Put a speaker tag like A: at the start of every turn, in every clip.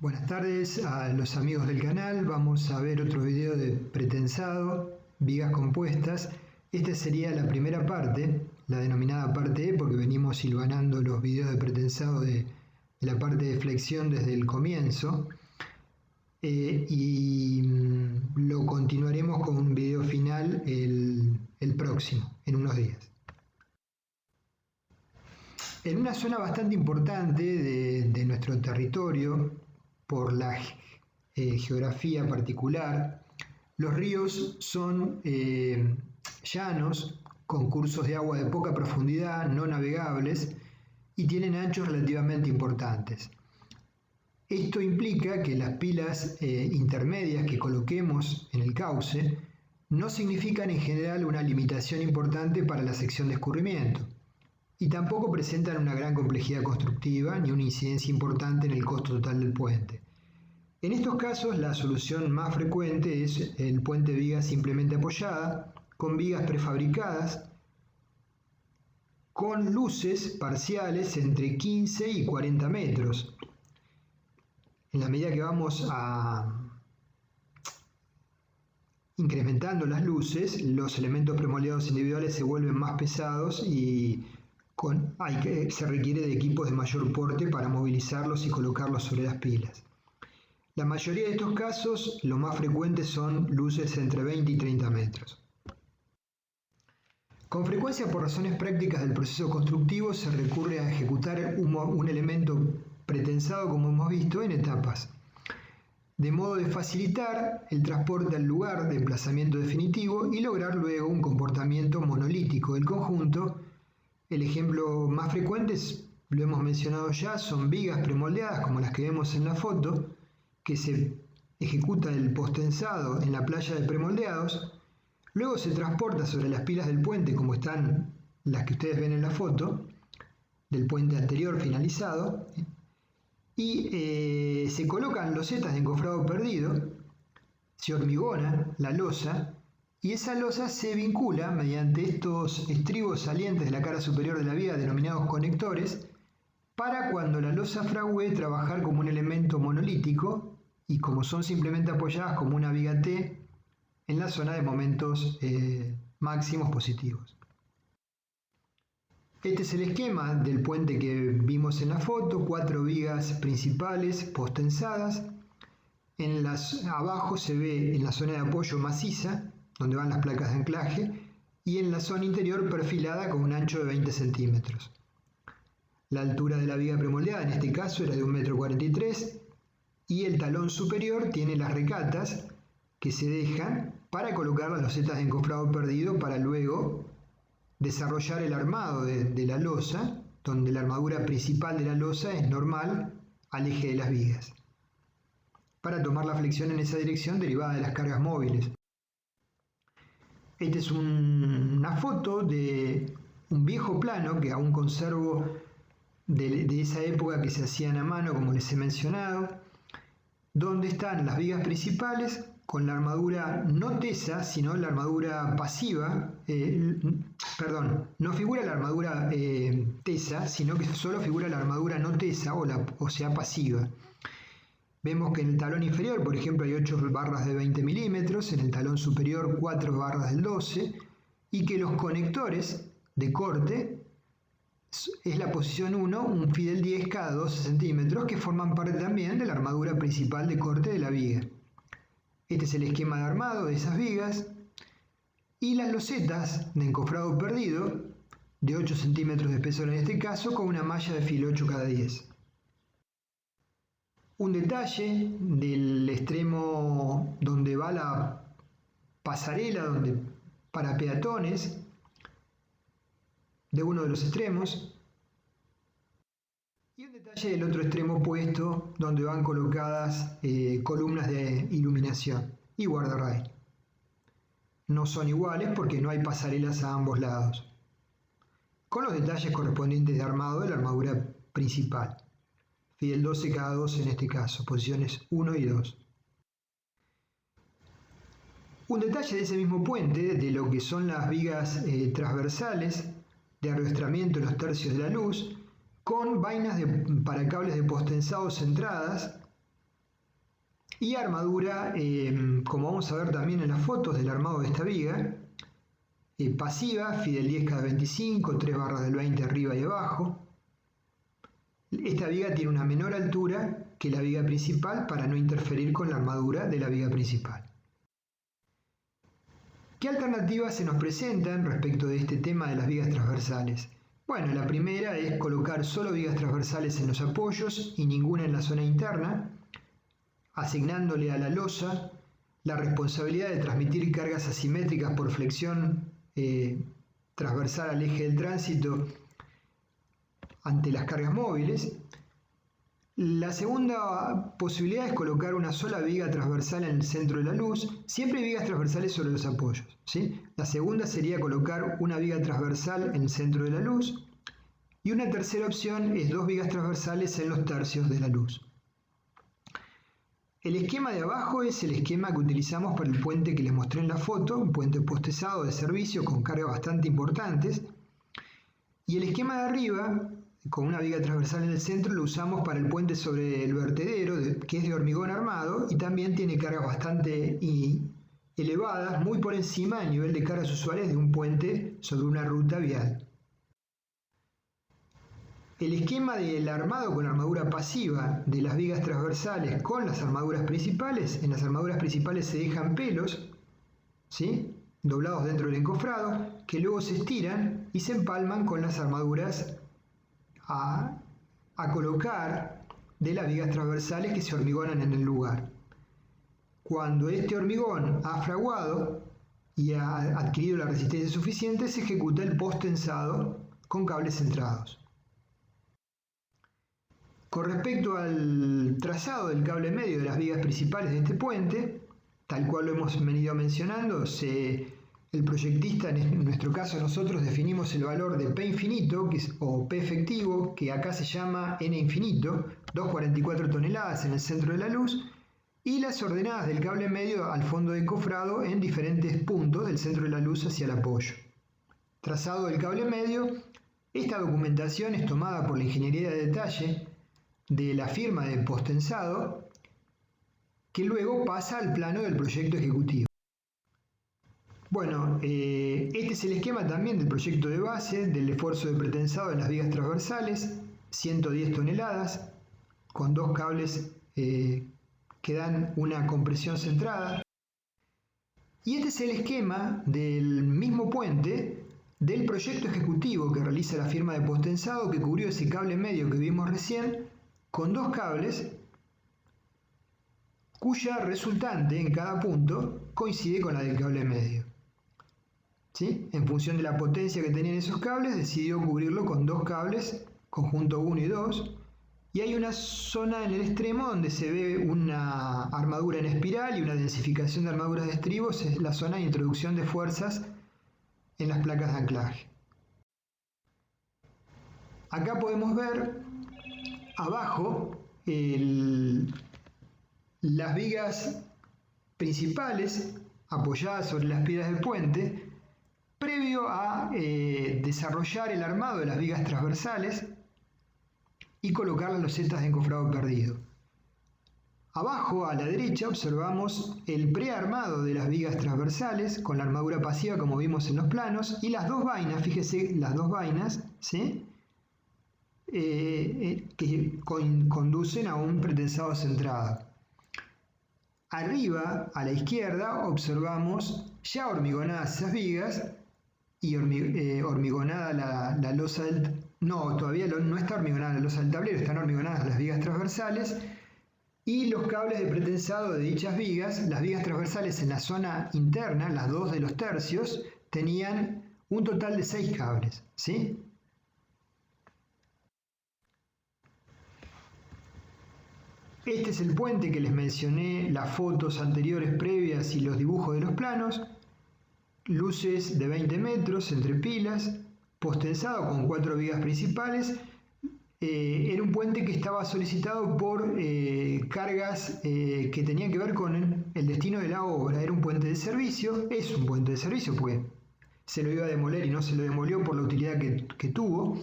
A: Buenas tardes a los amigos del canal. Vamos a ver otro video de pretensado, vigas compuestas. Esta sería la primera parte, la denominada parte E, porque venimos hilvanando los videos de pretensado de la parte de flexión desde el comienzo. Lo continuaremos con un video final el próximo, en unos días. En una zona bastante importante de nuestro territorio, por la geografía particular, los ríos son llanos, con cursos de agua de poca profundidad, no navegables, y tienen anchos relativamente importantes. Esto implica que las pilas intermedias que coloquemos en el cauce no significan en general una limitación importante para la sección de escurrimiento, y tampoco presentan una gran complejidad constructiva ni una incidencia importante en el costo total del puente. En estos casos, la solución más frecuente es el puente de vigas simplemente apoyada, con vigas prefabricadas, con luces parciales entre 15 y 40 metros. En la medida que vamos incrementando las luces, los elementos premoldeados individuales se vuelven más pesados y se requiere de equipos de mayor porte para movilizarlos y colocarlos sobre las pilas. La mayoría de estos casos, lo más frecuente son luces entre 20 y 30 metros. Con frecuencia, por razones prácticas del proceso constructivo, se recurre a ejecutar un elemento pretensado, como hemos visto, en etapas, de modo de facilitar el transporte al lugar de emplazamiento definitivo y lograr luego un comportamiento monolítico del conjunto. El ejemplo más frecuente, lo hemos mencionado ya, son vigas premoldeadas como las que vemos en la foto, que se ejecuta el postensado en la playa de premoldeados, luego se transporta sobre las pilas del puente, como están las que ustedes ven en la foto, del puente anterior finalizado, y se colocan losetas de encofrado perdido, se hormigona la losa, y esa losa se vincula mediante estos estribos salientes de la cara superior de la viga, denominados conectores, para cuando la losa fragué trabajar como un elemento monolítico y como son simplemente apoyadas como una viga T en la zona de momentos máximos positivos. Este es el esquema del puente que vimos en la foto: 4 vigas principales postensadas. Abajo se ve en la zona de apoyo maciza, donde van las placas de anclaje, y en la zona interior perfilada con un ancho de 20 centímetros. La altura de la viga premoldeada en este caso era de 1,43 m y el talón superior tiene las recatas que se dejan para colocar las losetas de encofrado perdido para luego desarrollar el armado de la losa, donde la armadura principal de la losa es normal al eje de las vigas, para tomar la flexión en esa dirección derivada de las cargas móviles. Esta es una foto de un viejo plano que aún conservo de esa época, que se hacían a mano, como les he mencionado, donde están las vigas principales con la armadura no tesa, sino la armadura pasiva, no figura la armadura tesa, sino que solo figura la armadura no tesa, o sea pasiva. Vemos que en el talón inferior, por ejemplo, hay 8 barras de 20 milímetros, en el talón superior 4 barras del 12, y que los conectores de corte es la posición 1, un fidel 10 cada 12 centímetros, que forman parte también de la armadura principal de corte de la viga. Este es el esquema de armado de esas vigas, y las losetas de encofrado perdido, de 8 centímetros de espesor en este caso, con una malla de filo 8 cada 10. Un detalle del extremo donde va la pasarela para peatones, de uno de los extremos, y un detalle del otro extremo opuesto, donde van colocadas columnas de iluminación y guardarraíl. No son iguales porque no hay pasarelas a ambos lados, con los detalles correspondientes de armado de la armadura principal. Fidel 12 cada 12 en este caso, posiciones 1 y 2. Un detalle de ese mismo puente, de lo que son las vigas transversales de arrastramiento en los tercios de la luz, con vainas para cables de postensado centradas, Y armadura, como vamos a ver también en las fotos del armado de esta viga, pasiva, Fidel 10 cada 25, 3 barras del 20 arriba y abajo. Esta viga tiene una menor altura que la viga principal para no interferir con la armadura de la viga principal. ¿Qué alternativas se nos presentan respecto de este tema de las vigas transversales? Bueno, la primera es colocar solo vigas transversales en los apoyos y ninguna en la zona interna, asignándole a la losa la responsabilidad de transmitir cargas asimétricas por flexión transversal al eje del tránsito ante las cargas móviles. La segunda posibilidad es colocar una sola viga transversal en el centro de la luz, siempre vigas transversales sobre los apoyos, ¿sí? La segunda sería colocar una viga transversal en el centro de la luz, y una tercera opción es 2 vigas transversales en los tercios de la luz. El esquema de abajo es el esquema que utilizamos para el puente que les mostré en la foto, un puente postezado de servicio con cargas bastante importantes, y el esquema de arriba, con una viga transversal en el centro, lo usamos para el puente sobre el vertedero, que es de hormigón armado y también tiene cargas bastante elevadas, muy por encima del nivel de cargas usuales de un puente sobre una ruta vial. El esquema del armado con armadura pasiva de las vigas transversales con las armaduras principales, en las armaduras principales se dejan pelos, ¿sí?, doblados dentro del encofrado, que luego se estiran y se empalman con las armaduras a colocar de las vigas transversales que se hormigonan en el lugar. Cuando este hormigón ha fraguado y ha adquirido la resistencia suficiente, se ejecuta el post-tensado con cables centrados. Con respecto al trazado del cable medio de las vigas principales de este puente, tal cual lo hemos venido mencionando, el proyectista, en nuestro caso nosotros definimos el valor de P infinito, o P efectivo, que acá se llama N infinito, 2,44 toneladas en el centro de la luz, y las ordenadas del cable medio al fondo de encofrado en diferentes puntos del centro de la luz hacia el apoyo. Trazado del cable medio, esta documentación es tomada por la ingeniería de detalle de la firma de posttensado, que luego pasa al plano del proyecto ejecutivo. Bueno, este es el esquema también del proyecto de base del esfuerzo de pretensado en las vigas transversales, 110 toneladas, con 2 cables que dan una compresión centrada. Y este es el esquema del mismo puente del proyecto ejecutivo que realiza la firma de posttensado, que cubrió ese cable medio que vimos recién, con 2 cables cuya resultante en cada punto coincide con la del cable medio. ¿Sí? En función de la potencia que tenían esos cables, decidió cubrirlo con 2 cables, conjunto 1 y 2, y hay una zona en el extremo donde se ve una armadura en espiral y una densificación de armaduras de estribos, es la zona de introducción de fuerzas en las placas de anclaje. Acá podemos ver abajo las vigas principales apoyadas sobre las piedras del puente, previo a desarrollar el armado de las vigas transversales y colocar las losetas de encofrado perdido. Abajo a la derecha observamos el prearmado de las vigas transversales con la armadura pasiva como vimos en los planos y las 2 vainas, fíjese las 2 vainas, ¿sí?, que conducen a un pretensado centrado. Arriba a la izquierda observamos ya hormigonadas esas vigas y hormigonada la losa del... No, todavía no está hormigonada la losa del tablero, están hormigonadas las vigas transversales y los cables de pretensado de dichas vigas. Las vigas transversales en la zona interna, las 2 de los tercios, tenían un total de 6 cables, ¿sí? Este es el puente que les mencioné, las fotos anteriores previas y los dibujos de los planos. Luces de 20 metros entre pilas, posttensado con 4 vigas principales. Era un puente que estaba solicitado por cargas que tenían que ver con el destino de la obra. Era un puente de servicio, es un puente de servicio porque se lo iba a demoler y no se lo demolió por la utilidad que tuvo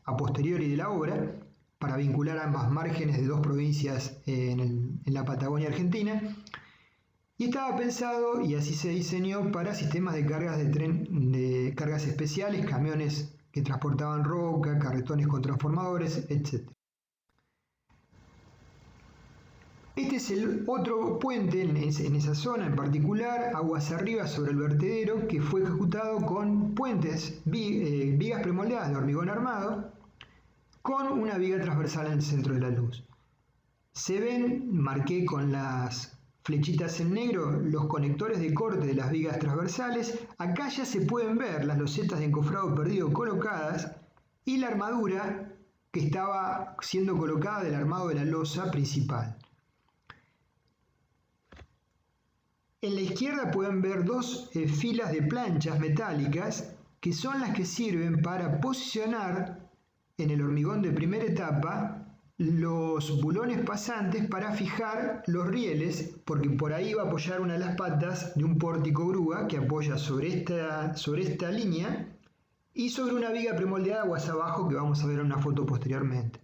A: a posteriori de la obra. para vincular ambas márgenes de dos provincias en la Patagonia Argentina. Y estaba pensado, y así se diseñó, para sistemas de cargas de tren, de cargas especiales, camiones que transportaban roca, carretones con transformadores, etc. Este es el otro puente en esa zona en particular, aguas arriba sobre el vertedero, que fue ejecutado con puentes, vigas premoldeadas de hormigón armado, con una viga transversal en el centro de la luz. Se ven, marqué con las flechitas en negro, los conectores de corte de las vigas transversales. Acá ya se pueden ver las losetas de encofrado perdido colocadas y la armadura que estaba siendo colocada del armado de la losa principal. En la izquierda pueden ver dos filas de planchas metálicas que son las que sirven para posicionar en el hormigón de primera etapa los bulones pasantes para fijar los rieles, porque por ahí va a apoyar una de las patas de un pórtico grúa que apoya sobre esta línea y sobre una viga premoldeada aguas abajo que vamos a ver en una foto posteriormente.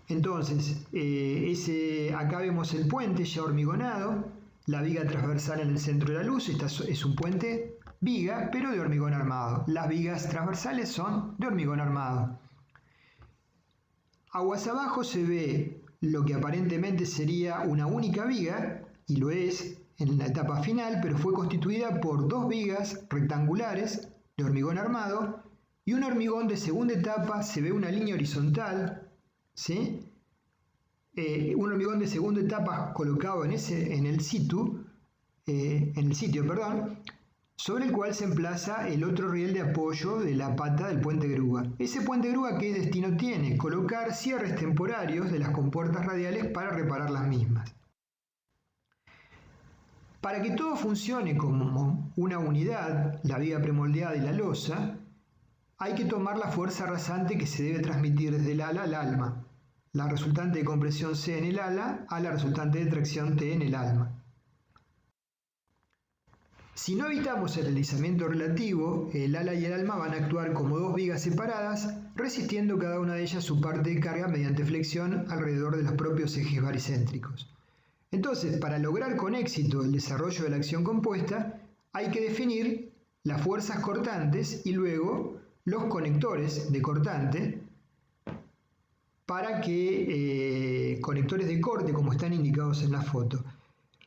A: Entonces, acá vemos el puente ya hormigonado, la viga transversal en el centro de la luz. Esta es un puente viga, pero de hormigón armado. Las vigas transversales son de hormigón armado. Aguas abajo se ve lo que aparentemente sería una única viga, y lo es en la etapa final, pero fue constituida por dos vigas rectangulares de hormigón armado y un hormigón de segunda etapa. Se ve una línea horizontal, ¿sí? Un hormigón de segunda etapa colocado en el sitio, sobre el cual se emplaza el otro riel de apoyo de la pata del puente grúa. Ese puente grúa, ¿qué destino tiene? Colocar cierres temporarios de las compuertas radiales para reparar las mismas. Para que todo funcione como una unidad, la viga premoldeada y la losa, hay que tomar la fuerza rasante que se debe transmitir desde el ala al alma, la resultante de compresión C en el ala a la resultante de tracción T en el alma. Si no evitamos el deslizamiento relativo, el ala y el alma van a actuar como dos vigas separadas, resistiendo cada una de ellas su parte de carga mediante flexión alrededor de los propios ejes baricéntricos. Entonces, para lograr con éxito el desarrollo de la acción compuesta, hay que definir las fuerzas cortantes y luego los conectores de cortante para que conectores de corte, como están indicados en la foto.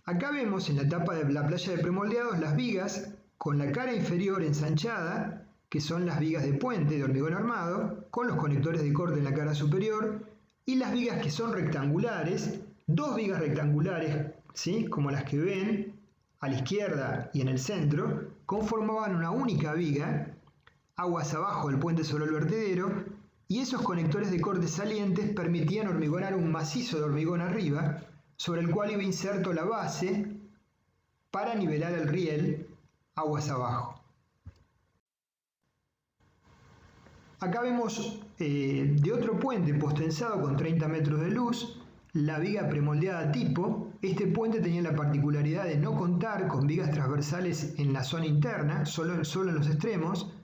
A: Acá vemos en la etapa de la playa de premoldeados las vigas con la cara inferior ensanchada, que son las vigas de puente de hormigón armado, con los conectores de corte en la cara superior, y las vigas que son rectangulares, dos vigas rectangulares, ¿sí?, como las que ven a la izquierda y en el centro, conformaban una única viga, aguas abajo del puente sobre el vertedero, y esos conectores de corte salientes permitían hormigonar un macizo de hormigón arriba, sobre el cual iba inserto la base para nivelar el riel aguas abajo. Acá vemos de otro puente postensado con 30 metros de luz, la viga premoldeada tipo. Este puente tenía la particularidad de no contar con vigas transversales en la zona interna, solo en los extremos,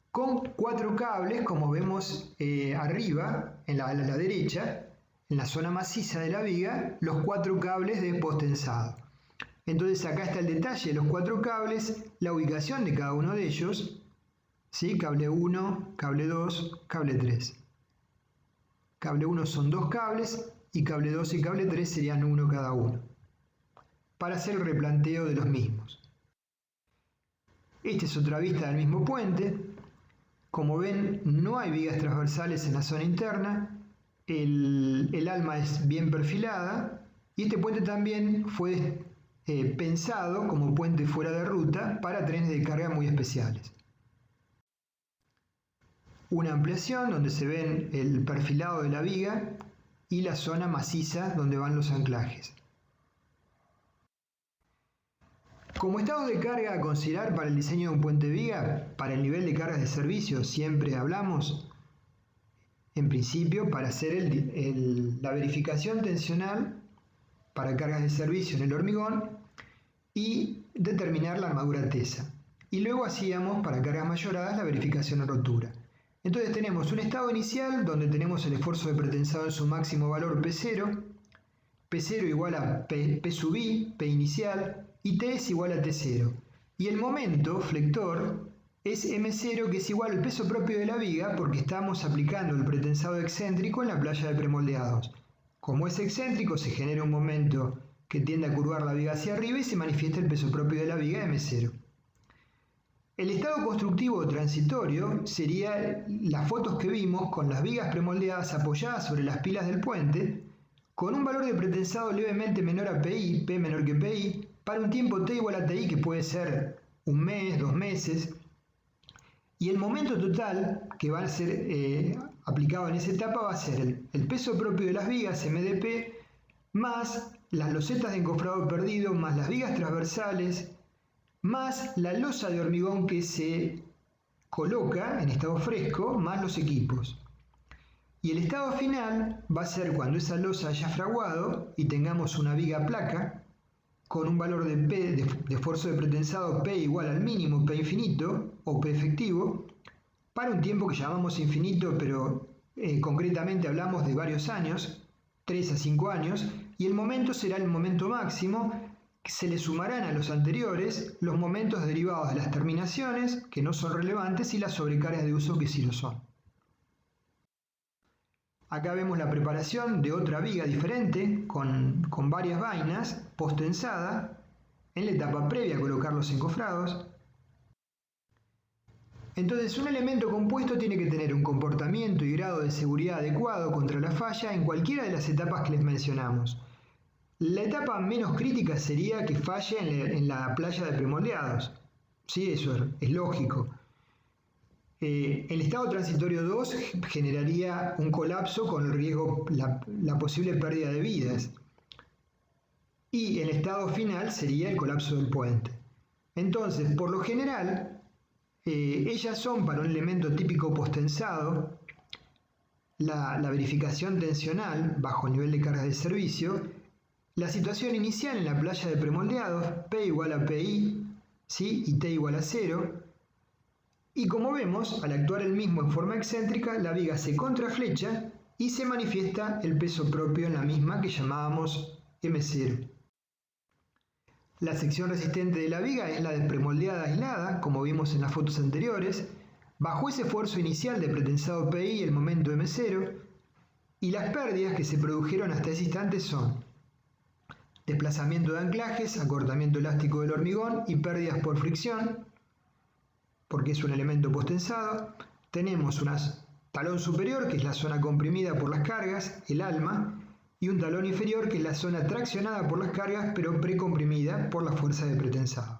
A: con 4 cables, como vemos arriba, a la derecha, en la zona maciza de la viga, los 4 cables de postensado. Entonces acá está el detalle de los 4 cables, la ubicación de cada uno de ellos, ¿sí? Cable 1, cable 2, cable 3. Cable 1 son 2 cables y cable 2 y cable 3 serían 1 cada uno, para hacer el replanteo de los mismos. Esta es otra vista del mismo puente. Como ven, no hay vigas transversales en la zona interna. El alma es bien perfilada y este puente también fue pensado como puente fuera de ruta para trenes de carga muy especiales. Una ampliación donde se ven el perfilado de la viga y la zona maciza donde van los anclajes. Como estados de carga a considerar para el diseño de un puente viga, para el nivel de cargas de servicio siempre hablamos, en principio, para hacer la verificación tensional para cargas de servicio en el hormigón y determinar la armadura tesa. Y luego hacíamos para cargas mayoradas la verificación de rotura. Entonces tenemos un estado inicial donde tenemos el esfuerzo de pretensado en su máximo valor P0, P0 igual a P sub I, P inicial, y T es igual a T0. Y el momento flector es M0, que es igual al peso propio de la viga, porque estamos aplicando el pretensado excéntrico en la playa de premoldeados. Como es excéntrico, se genera un momento que tiende a curvar la viga hacia arriba y se manifiesta el peso propio de la viga M0. El estado constructivo o transitorio sería las fotos que vimos con las vigas premoldeadas apoyadas sobre las pilas del puente, con un valor de pretensado levemente menor a PI, P menor que PI, para un tiempo T igual a TI, que puede ser un mes, 2 meses, y el momento total que va a ser aplicado en esa etapa va a ser el peso propio de las vigas, MdP, más las losetas de encofrado perdido, más las vigas transversales, más la losa de hormigón que se coloca en estado fresco, más los equipos. Y el estado final va a ser cuando esa losa haya fraguado y tengamos una viga placa con un valor de P, de esfuerzo de pretensado P igual al mínimo P infinito o P efectivo, para un tiempo que llamamos infinito, pero concretamente hablamos de varios años, 3 a 5 años, y el momento será el momento máximo. Se le sumarán a los anteriores los momentos derivados de las terminaciones, que no son relevantes, y las sobrecargas de uso, que sí lo son. Acá vemos la preparación de otra viga diferente, con varias vainas, post-tensada, en la etapa previa a colocar los encofrados. Entonces, un elemento compuesto tiene que tener un comportamiento y grado de seguridad adecuado contra la falla en cualquiera de las etapas que les mencionamos. La etapa menos crítica sería que falle en la playa de premoldeados. Sí, eso es lógico. El estado transitorio 2 generaría un colapso con el riesgo, la posible pérdida de vidas. Y el estado final sería el colapso del puente. Entonces, por lo general, ellas son para un elemento típico postensado, la verificación tensional bajo nivel de cargas de servicio, la situación inicial en la playa de premoldeados, P igual a PI, ¿sí? Y T igual a 0. Y como vemos, al actuar el mismo en forma excéntrica, la viga se contraflecha y se manifiesta el peso propio en la misma, que llamábamos M0. La sección resistente de la viga es la de premoldeada aislada, como vimos en las fotos anteriores, bajo ese esfuerzo inicial de pretensado PI y el momento M0, y las pérdidas que se produjeron hasta ese instante son desplazamiento de anclajes, acortamiento elástico del hormigón y pérdidas por fricción, porque es un elemento postensado. Tenemos un talón superior, que es la zona comprimida por las cargas, el alma, y un talón inferior, que es la zona traccionada por las cargas, pero precomprimida por la fuerza de pretensado.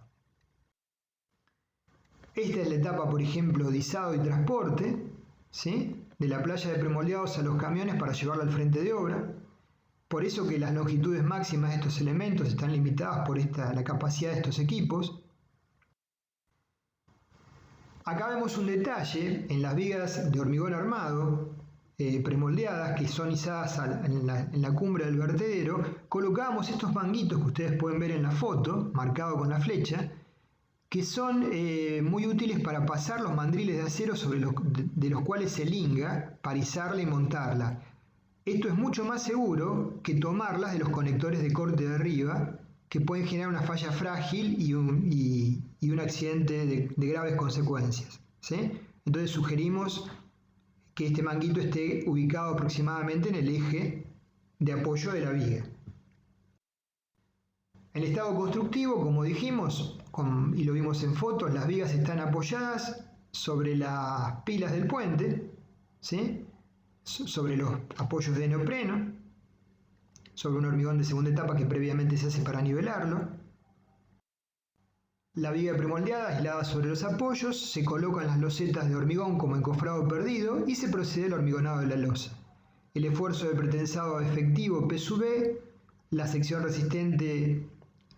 A: Esta es la etapa, por ejemplo, de izado y transporte, ¿sí? De la playa de premoldeados a los camiones para llevarlo al frente de obra. Por eso que las longitudes máximas de estos elementos están limitadas por la capacidad de estos equipos. Acá vemos un detalle en las vigas de hormigón armado premoldeadas, que son izadas en la cumbre del vertedero. Colocamos estos manguitos que ustedes pueden ver en la foto, marcado con la flecha, que son muy útiles para pasar los mandriles de acero de los cuales se linga para izarla y montarla. Esto es mucho más seguro que tomarlas de los conectores de corte de arriba, que pueden generar una falla frágil y un accidente de graves consecuencias, ¿sí? Entonces sugerimos que este manguito esté ubicado aproximadamente en el eje de apoyo de la viga. En el estado constructivo, como dijimos, y lo vimos en fotos, las vigas están apoyadas sobre las pilas del puente, ¿sí? Sobre los apoyos de neopreno, sobre un hormigón de segunda etapa que previamente se hace para nivelarlo. La viga premoldeada aislada sobre los apoyos, se colocan las losetas de hormigón como encofrado perdido y se procede al hormigonado de la losa. El esfuerzo de pretensado efectivo P sub B, la sección resistente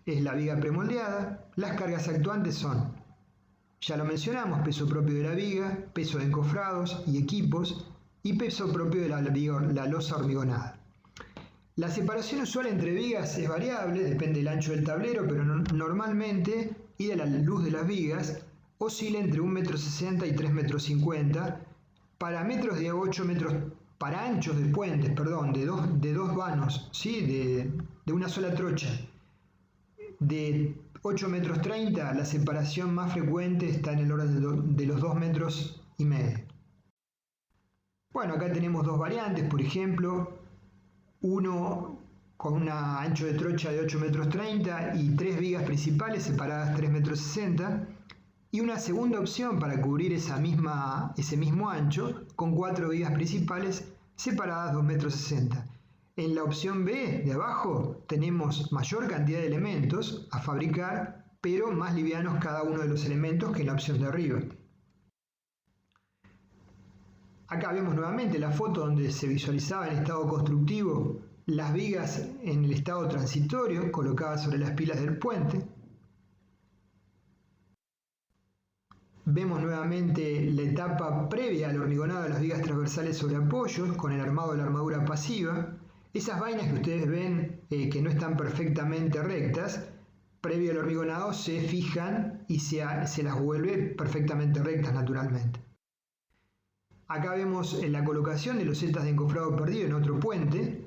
A: es la viga premoldeada, las cargas actuantes son, ya lo mencionamos, peso propio de la viga, peso de encofrados y equipos, y peso propio de la losa hormigonada. La separación usual entre vigas es variable, depende del ancho del tablero, pero normalmente, y de la luz de las vigas, oscila entre 1,60 m y 3,50 m, Para anchos de puentes, perdón, de dos vanos, ¿sí? de una sola trocha, de 8 metros 30, la separación más frecuente está en el orden de los 2 metros y medio. Bueno, acá tenemos dos variantes, por ejemplo, uno con un ancho de trocha de 8 metros 30 y 3 vigas principales separadas 3 metros 60, y una segunda opción para cubrir ese mismo ancho con 4 vigas principales separadas 2 metros 60. En la opción B de abajo tenemos mayor cantidad de elementos a fabricar, pero más livianos cada uno de los elementos que en la opción de arriba. Acá vemos nuevamente la foto donde se visualizaba en estado constructivo las vigas en el estado transitorio colocadas sobre las pilas del puente. Vemos nuevamente la etapa previa al hormigonado de las vigas transversales sobre apoyos con el armado de la armadura pasiva. Esas vainas que ustedes ven que no están perfectamente rectas, previo al hormigonado se fijan y se las vuelve perfectamente rectas naturalmente. Acá vemos la colocación de losetas de encofrado perdido en otro puente.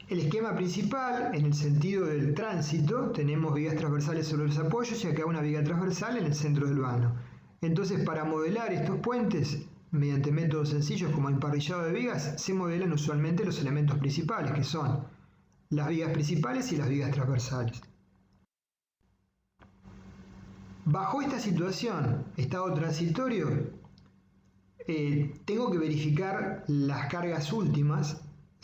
A: El esquema principal, en el sentido del tránsito, tenemos vigas transversales sobre los apoyos y acá una viga transversal en el centro del vano. Entonces, para modelar estos puentes, mediante métodos sencillos como emparrillado de vigas, se modelan usualmente los elementos principales, que son las vigas principales y las vigas transversales. Bajo esta situación, estado transitorio, tengo que verificar las cargas últimas,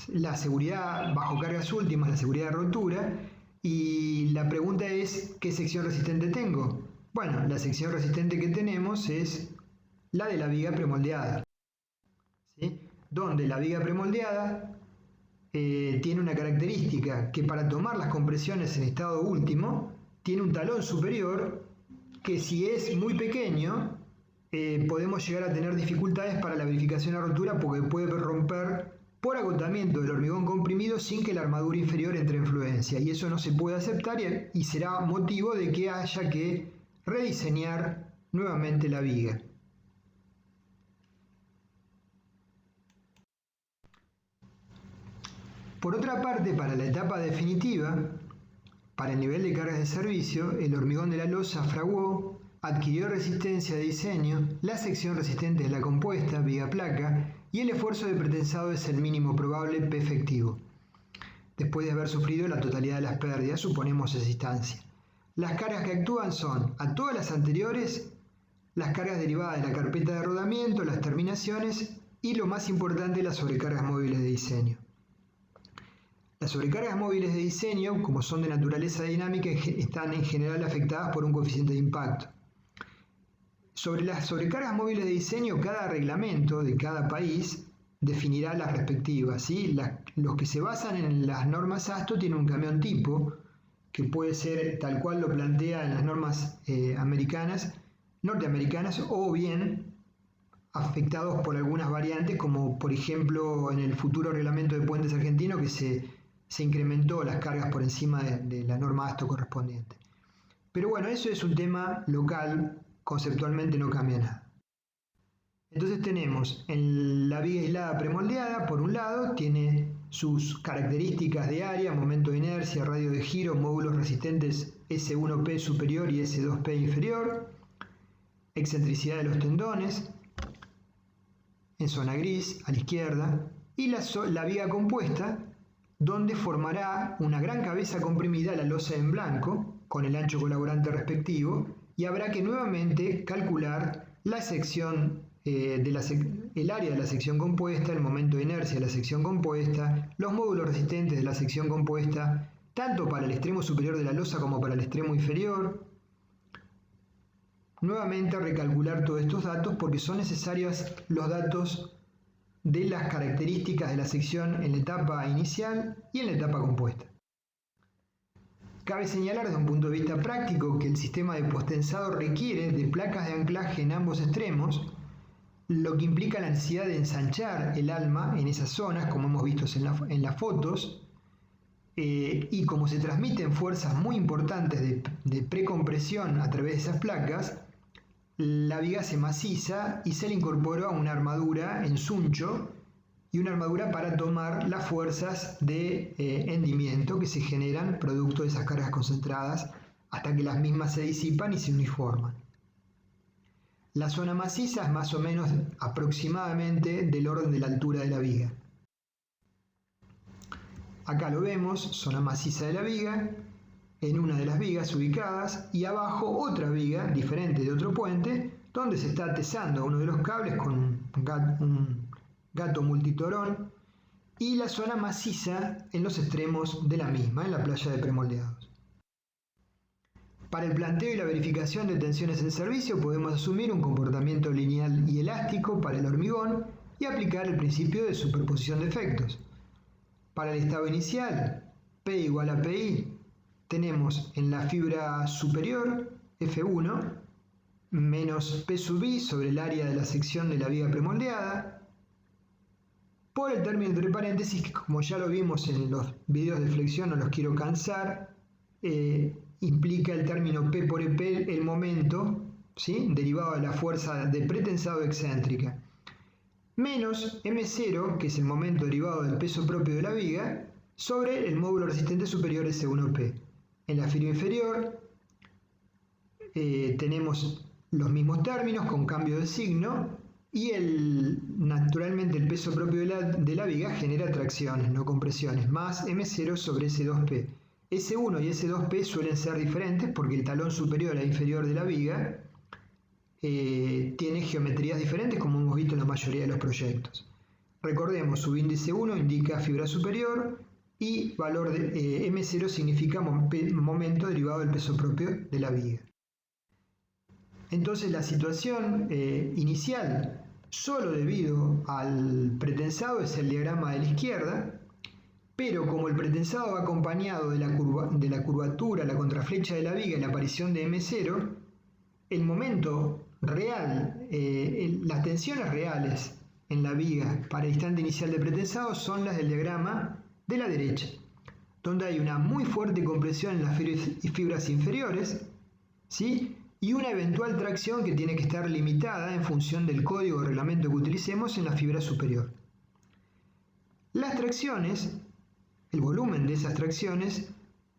A: la seguridad bajo cargas últimas, la seguridad de rotura, y la pregunta es, ¿qué sección resistente tengo? Bueno, la sección resistente que tenemos es la de la viga premoldeada, ¿sí? Donde la viga premoldeada tiene una característica que para tomar las compresiones en estado último tiene un talón superior que si es muy pequeño podemos llegar a tener dificultades para la verificación de rotura porque puede romper por agotamiento del hormigón comprimido sin que la armadura inferior entre en fluencia, y eso no se puede aceptar y será motivo de que haya que rediseñar nuevamente la viga. Por otra parte, para la etapa definitiva, para el nivel de cargas de servicio, el hormigón de la losa fraguó, adquirió resistencia de diseño, la sección resistente es la compuesta, viga placa, y el esfuerzo de pretensado es el mínimo probable P efectivo. Después de haber sufrido la totalidad de las pérdidas, suponemos esa instancia. Las cargas que actúan son, a todas las anteriores, las cargas derivadas de la carpeta de rodamiento, las terminaciones y, lo más importante, las sobrecargas móviles de diseño. Las sobrecargas móviles de diseño, como son de naturaleza dinámica, están en general afectadas por un coeficiente de impacto. Sobre las sobrecargas móviles de diseño, cada reglamento de cada país definirá las respectivas, ¿sí? Los que se basan en las normas ASTO tienen un camión tipo, que puede ser tal cual lo plantea en las normas norteamericanas, o bien afectados por algunas variantes, como por ejemplo en el futuro reglamento de puentes argentino, que se incrementó las cargas por encima de la norma ASTO correspondiente. Pero bueno, eso es un tema local, conceptualmente no cambia nada. Entonces tenemos en la viga aislada premoldeada, por un lado, tiene sus características de área, momento de inercia, radio de giro, módulos resistentes S1P superior y S2P inferior, excentricidad de los tendones, en zona gris, a la izquierda, y la viga compuesta, donde formará una gran cabeza comprimida la losa en blanco, con el ancho colaborante respectivo, y habrá que nuevamente calcular la sección, el área de la sección compuesta, el momento de inercia de la sección compuesta, los módulos resistentes de la sección compuesta, tanto para el extremo superior de la losa como para el extremo inferior. Nuevamente recalcular todos estos datos porque son necesarios los datos de las características de la sección en la etapa inicial y en la etapa compuesta. Cabe señalar desde un punto de vista práctico que el sistema de postensado requiere de placas de anclaje en ambos extremos, lo que implica la necesidad de ensanchar el alma en esas zonas, como hemos visto en las fotos, y como se transmiten fuerzas muy importantes de precompresión a través de esas placas, la viga se maciza y se le incorpora una armadura en suncho y una armadura para tomar las fuerzas de hendimiento que se generan producto de esas cargas concentradas hasta que las mismas se disipan y se uniforman. La zona maciza es más o menos aproximadamente del orden de la altura de la viga. Acá lo vemos, zona maciza de la viga, en una de las vigas ubicadas, y abajo otra viga diferente de otro puente, donde se está atezando uno de los cables con un gato multitorón, y la zona maciza en los extremos de la misma, en la playa de premoldeados. Para el planteo y la verificación de tensiones en servicio podemos asumir un comportamiento lineal y elástico para el hormigón y aplicar el principio de superposición de efectos. Para el estado inicial, P igual a PI, tenemos en la fibra superior F1 menos P sub I sobre el área de la sección de la viga premoldeada, por el término entre paréntesis, que como ya lo vimos en los videos de flexión, no los quiero cansar, implica el término P por EP el momento, ¿sí?, derivado de la fuerza de pretensado excéntrica, menos M0, que es el momento derivado del peso propio de la viga, sobre el módulo resistente superior S1P. En la fibra inferior tenemos los mismos términos con cambio de signo y naturalmente el peso propio de la viga genera tracciones, no compresiones, más M0 sobre S2P. S1 y S2P suelen ser diferentes porque el talón superior e inferior de la viga tiene geometrías diferentes, como hemos visto en la mayoría de los proyectos. Recordemos, subíndice 1 indica fibra superior y valor de M0 significa momento derivado del peso propio de la viga. Entonces la situación inicial, solo debido al pretensado, es el diagrama de la izquierda, pero como el pretensado va acompañado de la curvatura, la contraflecha de la viga y la aparición de M0, el momento real, las tensiones reales en la viga para el instante inicial de pretensado son las del diagrama de la derecha, donde hay una muy fuerte compresión en las fibras inferiores, ¿sí?, y una eventual tracción que tiene que estar limitada en función del código o reglamento que utilicemos en la fibra superior. Las tracciones, el volumen de esas tracciones,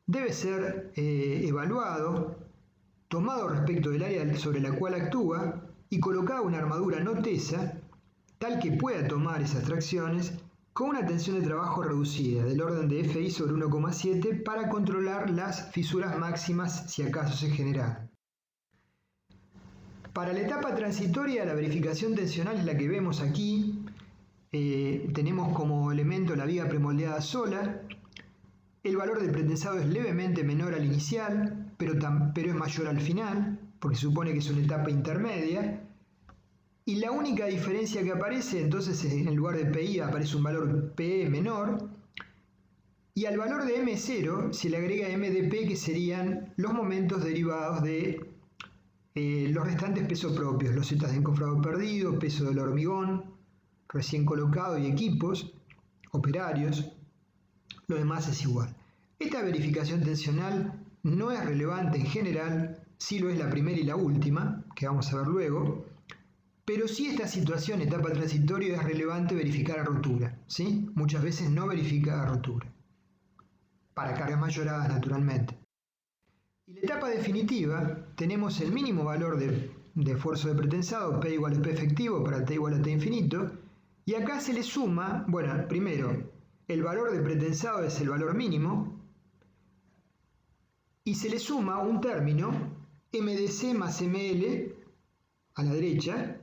A: debe ser evaluado, tomado respecto del área sobre la cual actúa y colocada una armadura no tesa, tal que pueda tomar esas tracciones con una tensión de trabajo reducida, del orden de FI sobre 1,7, para controlar las fisuras máximas si acaso se generaran. Para la etapa transitoria, la verificación tensional es la que vemos aquí. Tenemos como elemento la viga premoldeada sola. El valor del pretensado es levemente menor al inicial, pero es mayor al final, porque se supone que es una etapa intermedia. Y la única diferencia que aparece, entonces, en lugar de PI aparece un valor PE menor. Y al valor de M0 se le agrega MdP, que serían los momentos derivados de los restantes pesos propios, los zetas de encofrado perdido, peso del hormigón recién colocado y equipos, operarios. Lo demás es igual. Esta verificación tensional no es relevante en general, sí lo es la primera y la última, que vamos a ver luego, pero sí esta situación, etapa transitoria, es relevante verificar a rotura, ¿sí? Muchas veces no verifica a rotura, para cargas mayoradas naturalmente. Y la etapa definitiva, tenemos el mínimo valor de esfuerzo de pretensado, P igual a P efectivo para T igual a T infinito, y acá se le suma, bueno, primero, el valor de pretensado es el valor mínimo, y se le suma un término, MdC más ML, a la derecha,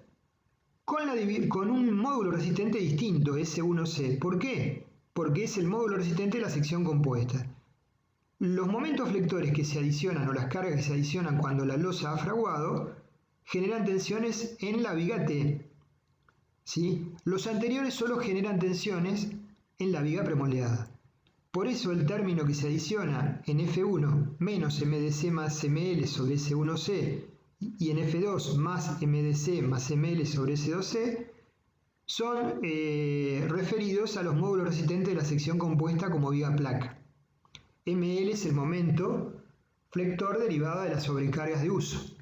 A: con un módulo resistente distinto, S1C. ¿Por qué? Porque es el módulo resistente de la sección compuesta. Los momentos flectores que se adicionan o las cargas que se adicionan cuando la losa ha fraguado generan tensiones en la viga T, ¿sí? Los anteriores solo generan tensiones en la viga premoldeada. Por eso el término que se adiciona en F1 menos MdC más ML sobre S1C y en F2 más MdC más ML sobre S2C son referidos a los módulos resistentes de la sección compuesta como viga placa. ML es el momento flector derivado de las sobrecargas de uso.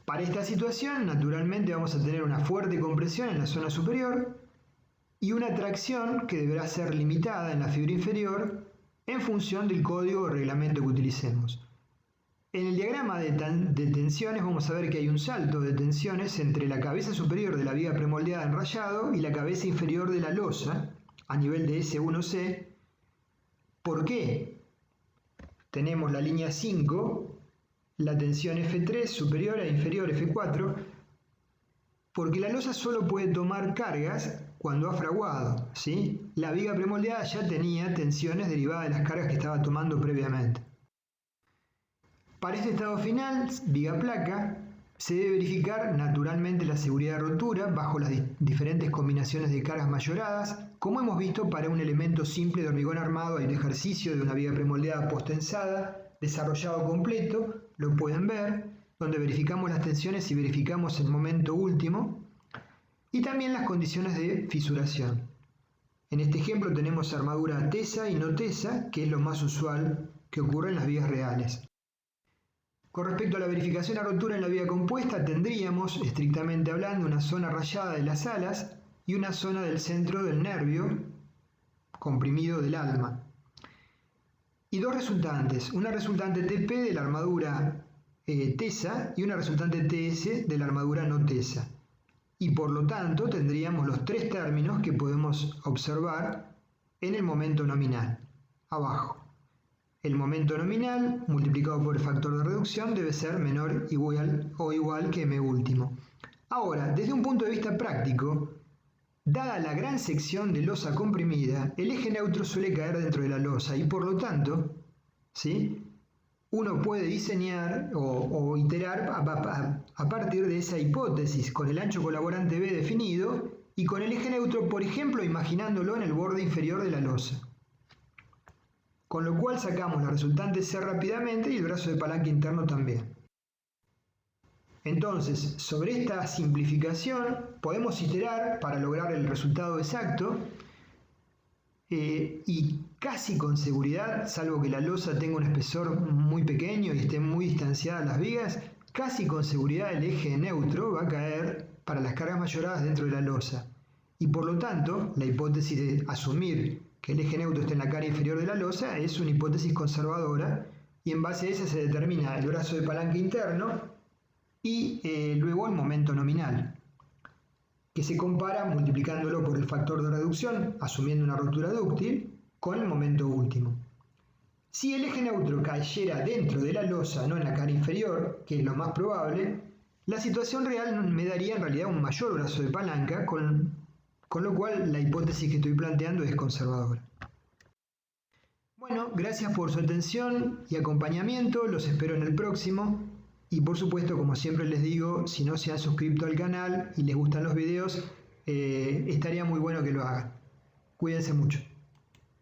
A: Para esta situación, naturalmente vamos a tener una fuerte compresión en la zona superior y una tracción que deberá ser limitada en la fibra inferior en función del código o reglamento que utilicemos. En el diagrama de tensiones vamos a ver que hay un salto de tensiones entre la cabeza superior de la viga premoldeada en rayado y la cabeza inferior de la losa a nivel de S1C. ¿Por qué? Tenemos la línea 5, la tensión F3 superior e inferior F4, porque la losa solo puede tomar cargas cuando ha fraguado, ¿sí? La viga premoldeada ya tenía tensiones derivadas de las cargas que estaba tomando previamente. Para este estado final, viga-placa, se debe verificar naturalmente la seguridad de rotura bajo las diferentes combinaciones de cargas mayoradas. Como hemos visto, para un elemento simple de hormigón armado hay un ejercicio de una viga premoldeada post-tensada desarrollado completo, lo pueden ver, donde verificamos las tensiones y verificamos el momento último y también las condiciones de fisuración. En este ejemplo tenemos armadura tesa y no tesa, que es lo más usual que ocurre en las vigas reales. Con respecto a la verificación a rotura en la viga compuesta, tendríamos, estrictamente hablando, una zona rayada de las alas y una zona del centro del nervio comprimido del alma. Y dos resultantes, una resultante TP de la armadura tesa y una resultante TS de la armadura no tesa. Y por lo tanto tendríamos los tres términos que podemos observar en el momento nominal, abajo. El momento nominal multiplicado por el factor de reducción debe ser menor o igual que m último. Ahora, desde un punto de vista práctico, dada la gran sección de losa comprimida, el eje neutro suele caer dentro de la losa y por lo tanto, ¿sí?, uno puede diseñar o iterar a partir de esa hipótesis con el ancho colaborante B definido y con el eje neutro, por ejemplo, imaginándolo en el borde inferior de la losa. Con lo cual sacamos la resultante C rápidamente y el brazo de palanca interno también. Entonces, sobre esta simplificación podemos iterar para lograr el resultado exacto y casi con seguridad, salvo que la losa tenga un espesor muy pequeño y esté muy distanciada las vigas, casi con seguridad el eje neutro va a caer para las cargas mayoradas dentro de la losa. Y por lo tanto, la hipótesis de asumir que el eje neutro está en la cara inferior de la losa es una hipótesis conservadora y en base a esa se determina el brazo de palanca interno y luego el momento nominal, que se compara multiplicándolo por el factor de reducción, asumiendo una rotura dúctil, con el momento último. Si el eje neutro cayera dentro de la losa, no en la cara inferior, que es lo más probable, la situación real me daría en realidad un mayor brazo de palanca, con lo cual la hipótesis que estoy planteando es conservadora. Bueno, gracias por su atención y acompañamiento, los espero en el próximo. Y por supuesto, como siempre les digo, si no se han suscrito al canal y les gustan los videos, estaría muy bueno que lo hagan. Cuídense mucho.